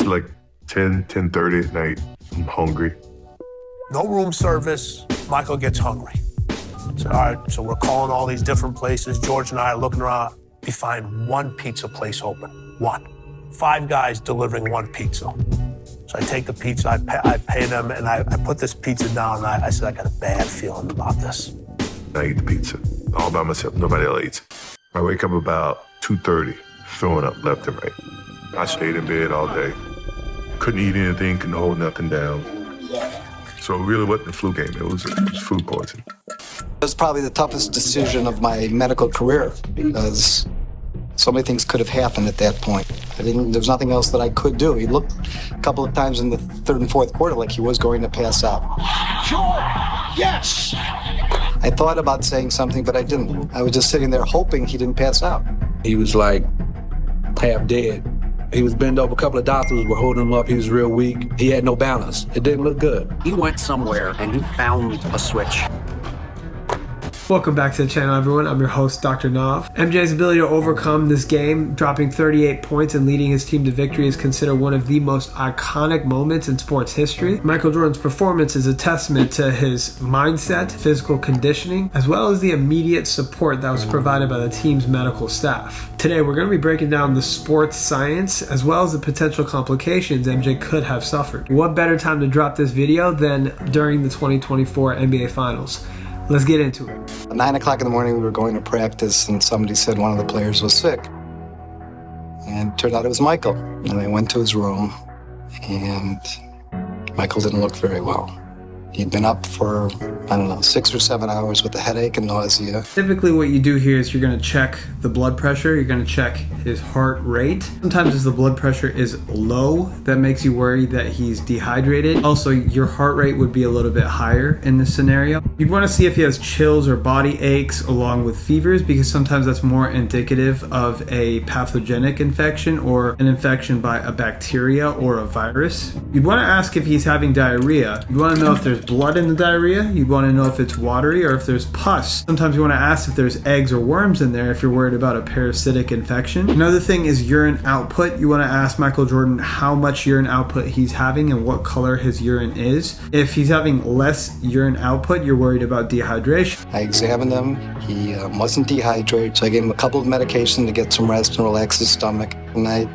It's like 10:30 at night. I'm hungry. No room service. Michael gets hungry. So, all right, so we're calling all these different places. George and I are looking around. We find one pizza place open. One. 5 guys delivering one pizza. So I take the pizza, I pay them, and I put this pizza down, and I said, I got a bad feeling about this. I eat the pizza all by myself. Nobody else eats. I wake up about 2:30, throwing up left and right. I stayed in bed all day. Couldn't eat anything, couldn't hold nothing down. So it really wasn't a flu game. It was food poisoning. It was probably the toughest decision of my medical career because so many things could have happened at that point. There's nothing else that I could do. He looked a couple of times in the third and fourth quarter like he was going to pass out. Sure, yes! I thought about saying something, but I didn't. I was just sitting there hoping he didn't pass out. He was like half dead. He was bent over. A couple of doctors were holding him up. He was real weak. He had no balance. It didn't look good. He went somewhere and he found a switch. Welcome back to the channel, everyone. I'm your host, Dr. Nav. MJ's ability to overcome this game, dropping 38 points and leading his team to victory, is considered one of the most iconic moments in sports history. Michael Jordan's performance is a testament to his mindset, physical conditioning, as well as the immediate support that was provided by the team's medical staff. Today, we're going to be breaking down the sports science as well as the potential complications MJ could have suffered. What better time to drop this video than during the 2024 NBA Finals? Let's get into it. At 9 o'clock in the morning, we were going to practice, and somebody said one of the players was sick. And it turned out it was Michael. And I went to his room, and Michael didn't look very well. He'd been up for, 6 or 7 hours with a headache and nausea. Typically what you do here is you're going to check the blood pressure, you're going to check his heart rate. Sometimes as the blood pressure is low, that makes you worry that he's dehydrated. Also, your heart rate would be a little bit higher in this scenario. You'd want to see if he has chills or body aches along with fevers, because sometimes that's more indicative of a pathogenic infection or an infection by a bacteria or a virus. You'd want to ask if he's having diarrhea. You want to know if there's blood in the diarrhea. You want to know if it's watery or if there's pus. Sometimes you want to ask if there's eggs or worms in there if you're worried about a parasitic infection. Another thing is urine output. You want to ask Michael Jordan how much urine output he's having and what color his urine is. If he's having less urine output, you're worried about dehydration. I examined him. He wasn't dehydrated, so I gave him a couple of medications to get some rest and relax his stomach. And I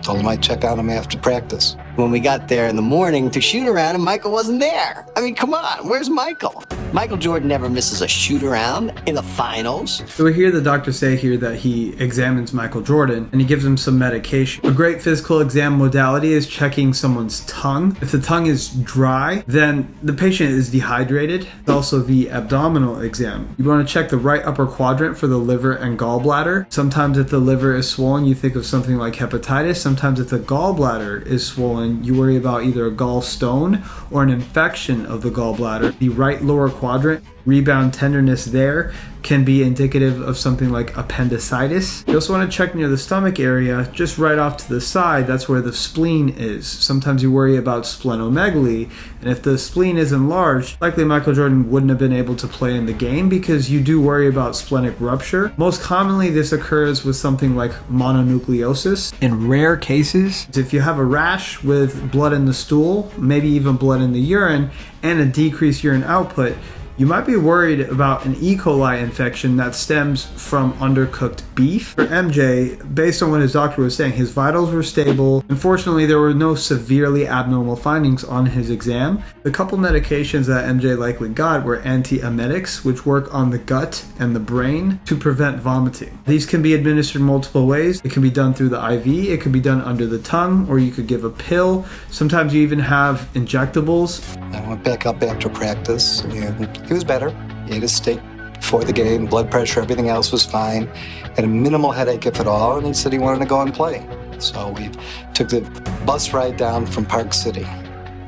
told him I'd check on him after practice. When we got there in the morning to shoot around and Michael wasn't there. I mean, come on, where's Michael? Michael Jordan never misses a shoot around in the finals. So we hear the doctor say here that he examines Michael Jordan and he gives him some medication. A great physical exam modality is checking someone's tongue. If the tongue is dry, then the patient is dehydrated. Also the abdominal exam. You want to check the right upper quadrant for the liver and gallbladder. Sometimes if the liver is swollen, you think of something like hepatitis. Sometimes if the gallbladder is swollen, you worry about either a gallstone or an infection of the gallbladder. The right lower quadrant, rebound tenderness there, can be indicative of something like appendicitis. You also want to check near the stomach area, just right off to the side. That's where the spleen is. Sometimes you worry about splenomegaly, and if the spleen is enlarged, likely Michael Jordan wouldn't have been able to play in the game because you do worry about splenic rupture. Most commonly, this occurs with something like mononucleosis. In rare cases, if you have a rash with blood in the stool, maybe even blood in the urine, and a decreased urine output, you might be worried about an E. coli infection that stems from undercooked beef. For MJ, based on what his doctor was saying, his vitals were stable. Unfortunately, there were no severely abnormal findings on his exam. The couple medications that MJ likely got were antiemetics, which work on the gut and the brain to prevent vomiting. These can be administered multiple ways. It can be done through the IV, it could be done under the tongue, or you could give a pill. Sometimes you even have injectables. I went back up after practice, and he was better. He had his steak before the game, blood pressure, everything else was fine. Had a minimal headache, if at all, and he said he wanted to go and play. So we took the bus ride down from Park City,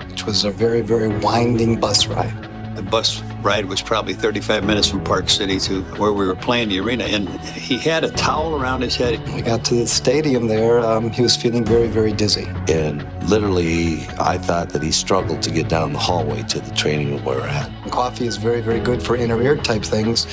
which was a very, very winding bus ride. The bus ride was probably 35 minutes from Park City to where we were playing the arena, and he had a towel around his head. When we got to the stadium there, he was feeling very, very dizzy. And literally, I thought that he struggled to get down the hallway to the training room where we're at. Coffee is very, very good for inner ear type things.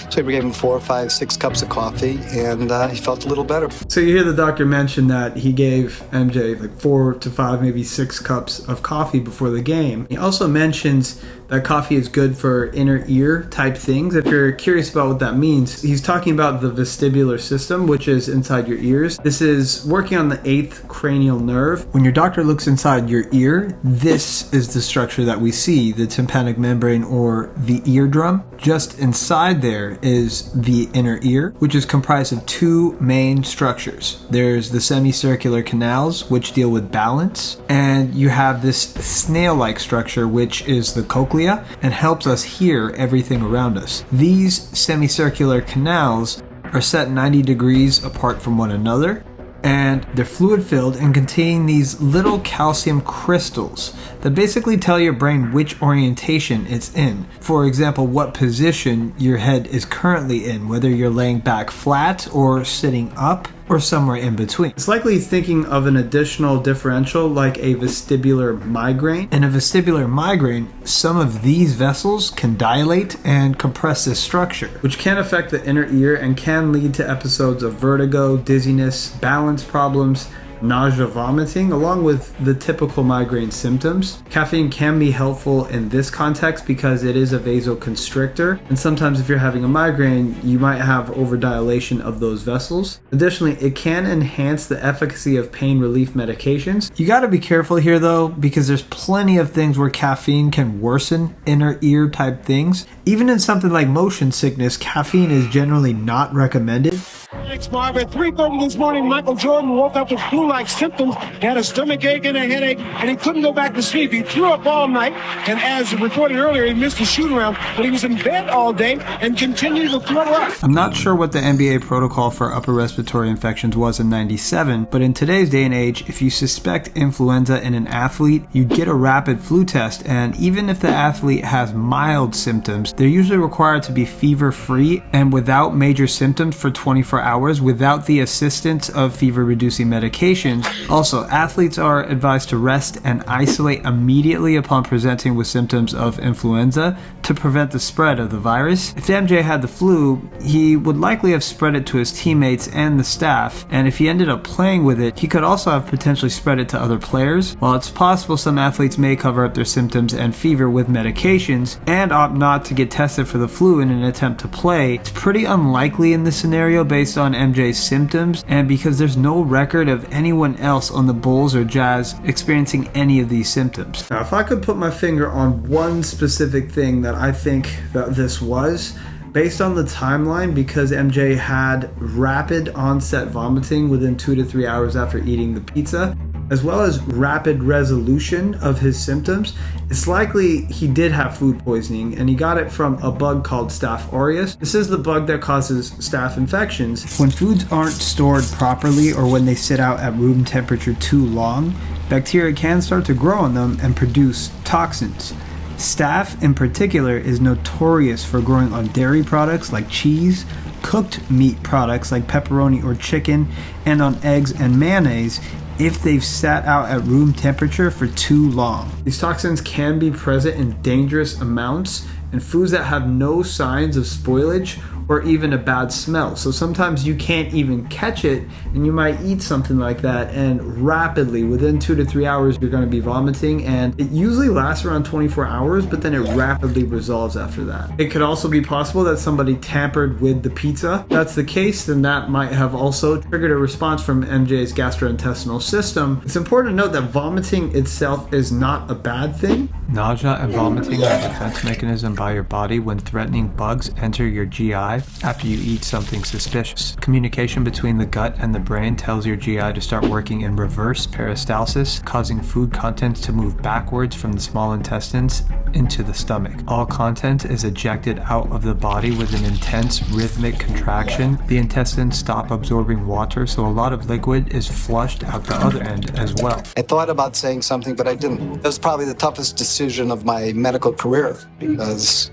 So we gave him 4, 5, 6 cups of coffee, and he felt a little better. So you hear the doctor mention that he gave MJ like 4 to 5, maybe 6 cups of coffee before the game. He also mentions that coffee is good for inner ear type things. If you're curious about what that means, he's talking about the vestibular system, which is inside your ears. This is working on the 8th cranial nerve. When your doctor looks inside your ear, this is the structure that we see, the tympanic membrane or the eardrum. Just inside there is the inner ear, which is comprised of 2 main structures. There's the semicircular canals, which deal with balance, and you have this snail-like structure, which is the cochlea, and helps us hear everything around us. These semicircular canals are set 90 degrees apart from one another, and they're fluid filled and contain these little calcium crystals that basically tell your brain which orientation it's in. For example, what position your head is currently in, whether you're laying back flat or sitting up or somewhere in between. It's likely he's thinking of an additional differential like a vestibular migraine. In a vestibular migraine, some of these vessels can dilate and compress this structure, which can affect the inner ear and can lead to episodes of vertigo, dizziness, balance problems, nausea, vomiting, along with the typical migraine symptoms. Caffeine can be helpful in this context because it is a vasoconstrictor, and sometimes if you're having a migraine, you might have overdilation of those vessels. Additionally, it can enhance the efficacy of pain relief medications. You got to be careful here though, because there's plenty of things where caffeine can worsen inner ear type things. Even in something like motion sickness, caffeine is generally not recommended. Thanks, Marv. At 3:30 this morning, Michael Jordan woke up with flu-like symptoms. He had a stomach ache and a headache, and he couldn't go back to sleep. He threw up all night, and as reported earlier, he missed a shoot-around, but he was in bed all day and continued to throw up. I'm not sure what the NBA protocol for upper respiratory infections was in '97, but in today's day and age, if you suspect influenza in an athlete, you get a rapid flu test, and even if the athlete has mild symptoms, they're usually required to be fever-free and without major symptoms for 24 hours without the assistance of fever-reducing medications. Also, athletes are advised to rest and isolate immediately upon presenting with symptoms of influenza to prevent the spread of the virus. If MJ had the flu, he would likely have spread it to his teammates and the staff, and if he ended up playing with it, he could also have potentially spread it to other players. While it's possible some athletes may cover up their symptoms and fever with medications and opt not to get tested for the flu in an attempt to play, it's pretty unlikely in this scenario based on MJ's symptoms, and because there's no record of anyone else on the Bulls or Jazz experiencing any of these symptoms. Now, if I could put my finger on one specific thing that I think that this was, based on the timeline, because MJ had rapid onset vomiting within 2 to 3 hours after eating the pizza, as well as rapid resolution of his symptoms, it's likely he did have food poisoning, and he got it from a bug called Staph aureus. This is the bug that causes staph infections. When foods aren't stored properly or when they sit out at room temperature too long, bacteria can start to grow on them and produce toxins. Staph in particular is notorious for growing on dairy products like cheese, cooked meat products like pepperoni or chicken, and on eggs and mayonnaise if they've sat out at room temperature for too long. These toxins can be present in dangerous amounts in foods that have no signs of spoilage or even a bad smell. So sometimes you can't even catch it, and you might eat something like that, and rapidly, within 2 to 3 hours, you're going to be vomiting, and it usually lasts around 24 hours, but then it rapidly resolves after that. It could also be possible that somebody tampered with the pizza. If that's the case, then that might have also triggered a response from MJ's gastrointestinal system. It's important to note that vomiting itself is not a bad thing. Nausea and vomiting are a defense mechanism by your body when threatening bugs enter your GI after you eat something suspicious. Communication between the gut and the brain tells your GI to start working in reverse peristalsis, causing food content to move backwards from the small intestines into the stomach. All content is ejected out of the body with an intense rhythmic contraction. The intestines stop absorbing water, so a lot of liquid is flushed out the other end as well. I thought about saying something, but I didn't. It was probably the toughest decision of my medical career because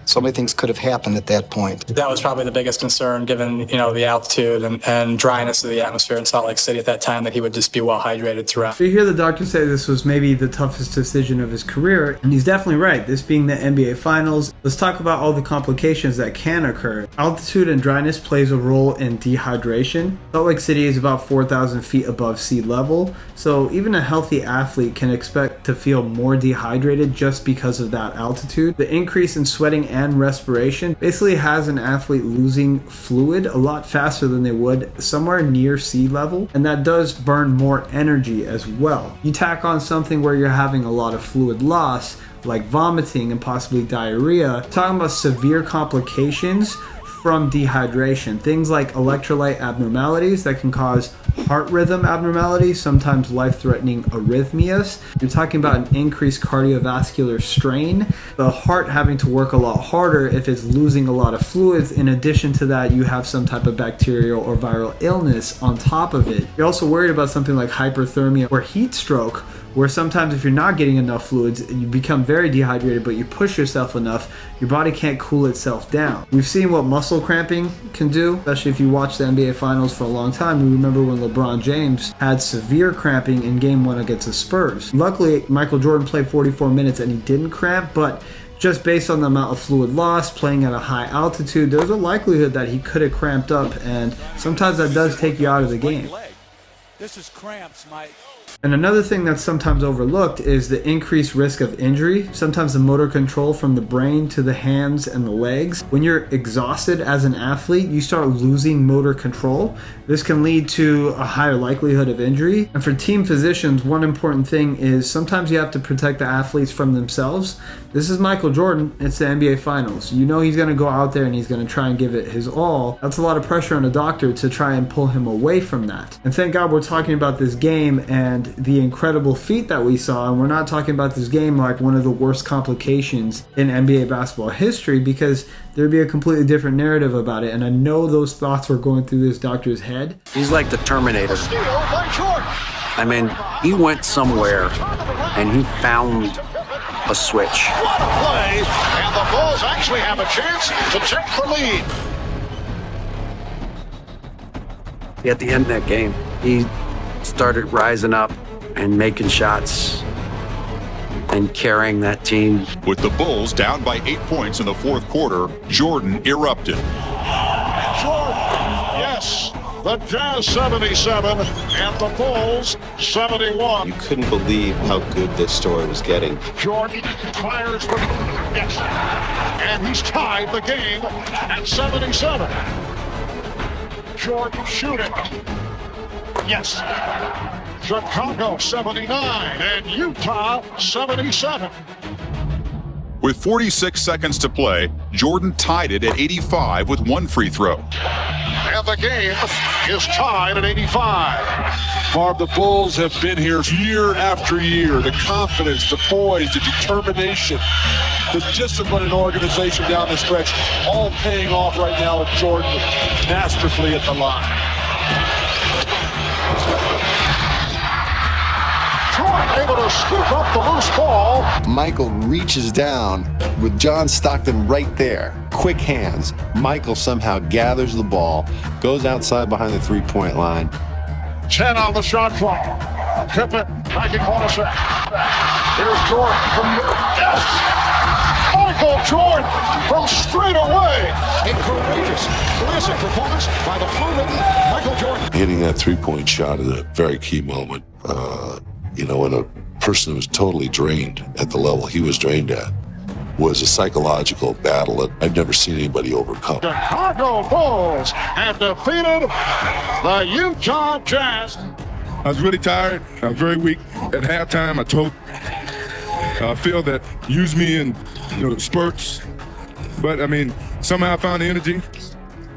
So many things could have happened at that point. That was probably the biggest concern, given the altitude and dryness of the atmosphere in Salt Lake City at that time, that he would just be well hydrated throughout. So you hear the doctor say this was maybe the toughest decision of his career, and he's definitely right. This being the NBA Finals, let's talk about all the complications that can occur. Altitude and dryness plays a role in dehydration. Salt Lake City is about 4,000 feet above sea level, so even a healthy athlete can expect to feel more dehydrated just because of that altitude. The increase in sweating and respiration basically has an athlete losing fluid a lot faster than they would somewhere near sea level, and that does burn more energy as well. You tack on something where you're having a lot of fluid loss, like vomiting and possibly diarrhea, talking about severe complications from dehydration. Things like electrolyte abnormalities that can cause heart rhythm abnormalities, sometimes life-threatening arrhythmias. You're talking about an increased cardiovascular strain, the heart having to work a lot harder if it's losing a lot of fluids. In addition to that, you have some type of bacterial or viral illness on top of it. You're also worried about something like hyperthermia or heat stroke, where sometimes if you're not getting enough fluids, you become very dehydrated, but you push yourself enough, your body can't cool itself down. We've seen what muscle cramping can do, especially if you watch the NBA Finals for a long time. We remember when LeBron James had severe cramping in Game 1 against the Spurs. Luckily, Michael Jordan played 44 minutes and he didn't cramp, but just based on the amount of fluid loss, playing at a high altitude, there's a likelihood that he could have cramped up, and sometimes that does take you out of the game. This is cramps, Mike. And another thing that's sometimes overlooked is the increased risk of injury. Sometimes the motor control from the brain to the hands and the legs. When you're exhausted as an athlete, you start losing motor control. This can lead to a higher likelihood of injury. And for team physicians, one important thing is sometimes you have to protect the athletes from themselves. This is Michael Jordan. It's the NBA Finals. You know he's going to go out there and he's going to try and give it his all. That's a lot of pressure on a doctor to try and pull him away from that. And thank God we're talking about this game and the incredible feat that we saw, and we're not talking about this game like one of the worst complications in NBA basketball history, because there'd be a completely different narrative about it, and I know those thoughts were going through this doctor's head. He's like the Terminator. I mean, he went somewhere and he found a switch. What a play! And the Bulls actually have a chance to take the lead. At the end of that game, he started rising up and making shots and carrying that team. With the Bulls down by 8 points in the fourth quarter, Jordan erupted. Jordan, yes, the Jazz 77 and the Bulls 71. You couldn't believe how good this story was getting. Jordan fires for yes, and he's tied the game at 77. Jordan shooting. Yes. Chicago 79 and Utah 77. With 46 seconds to play, Jordan tied it at 85 with one free throw. And the game is tied at 85. Barb, the Bulls have been here year after year. The confidence, the poise, the determination, the discipline and organization down the stretch, all paying off right now with Jordan masterfully at the line. Jordan able to scoop up the loose ball. Michael reaches down with John Stockton right there. Quick hands. Michael somehow gathers the ball, goes outside behind the three-point line. 10 on the shot clock. Pippen back in corner set. Here's Jordan from yes! Michael Jordan from straight away. A courageous, classic performance by the proven Michael Jordan. Hitting that three-point shot is a very key moment. When a person who was totally drained at the level he was drained at was a psychological battle that I've never seen anybody overcome. Chicago Bulls have defeated the Utah Jazz. I was really tired. I was very weak. At halftime, I told Phil that use me in spurts. But, somehow I found the energy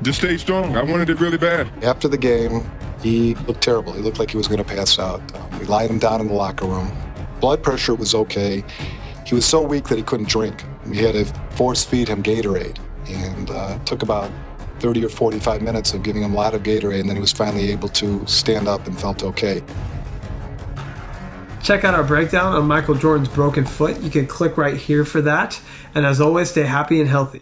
to stay strong. I wanted it really bad. After the game, he looked terrible. He looked like he was going to pass out. We lied him down in the locker room. Blood pressure was okay. He was so weak that he couldn't drink. We had to force feed him Gatorade, and it took about 30 or 45 minutes of giving him a lot of Gatorade, and then he was finally able to stand up and felt okay. Check out our breakdown on Michael Jordan's broken foot. You can click right here for that. And as always, stay happy and healthy.